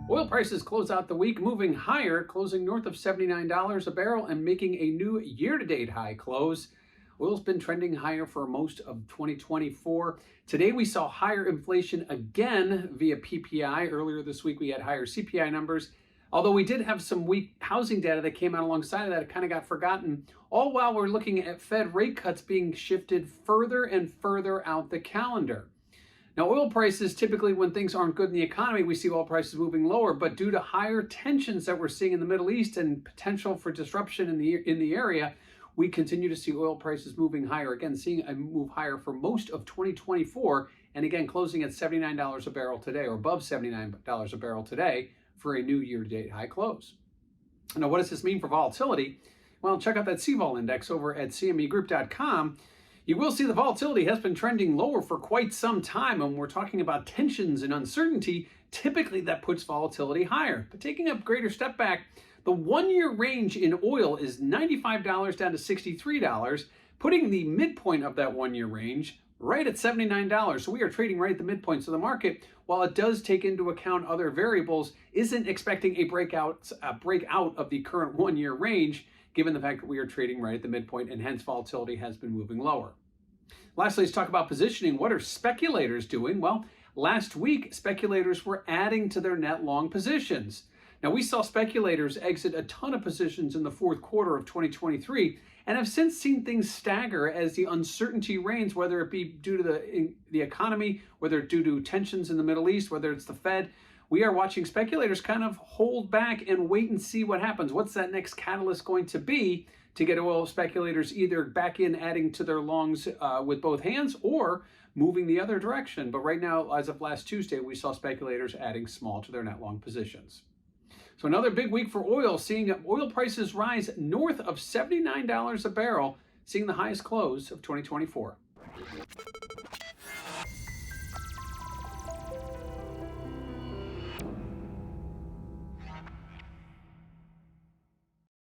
Oil prices close out the week moving higher, closing north of $79 a barrel and making a new year-to-date high close. Oil's been trending higher for most of 2024. Today we saw higher inflation again via PPI. Earlier this week we had higher CPI numbers. Although we did have some weak housing data that came out alongside of that, it kind of got forgotten. All while we're looking at Fed rate cuts being shifted further and further out the calendar. Now, oil prices, typically when things aren't good in the economy, we see oil prices moving lower, but due to higher tensions that we're seeing in the Middle East and potential for disruption in the area, we continue to see oil prices moving higher. Again, seeing a move higher for most of 2024, and again, closing at $79 a barrel today, or above $79 a barrel today for a new year-to-date high close. Now, what does this mean for volatility? Well, check out that CVOL index over at cmegroup.com. You will see the volatility has been trending lower for quite some time, and when we're talking about tensions and uncertainty, typically that puts volatility higher. But taking a greater step back, the one-year range in oil is $95 down to $63, putting the midpoint of that one-year range right at $79. So we are trading right at the midpoint. So the market, while it does take into account other variables, isn't expecting a breakout of the current one-year range, given the fact that we are trading right at the midpoint and hence volatility has been moving lower. Lastly, let's talk about positioning. What are speculators doing? Well, last week, speculators were adding to their net long positions. Now, we saw speculators exit a ton of positions in the fourth quarter of 2023 and have since seen things stagger as the uncertainty reigns, whether it be due to the economy, whether it's due to tensions in the Middle East, whether it's the Fed. We are watching speculators kind of hold back and wait and see what happens. What's that next catalyst going to be to get oil speculators either back in adding to their longs with both hands or moving the other direction? But right now, as of last Tuesday, we saw speculators adding small to their net long positions. So another big week for oil, seeing oil prices rise north of $79 a barrel, seeing the highest close of 2024.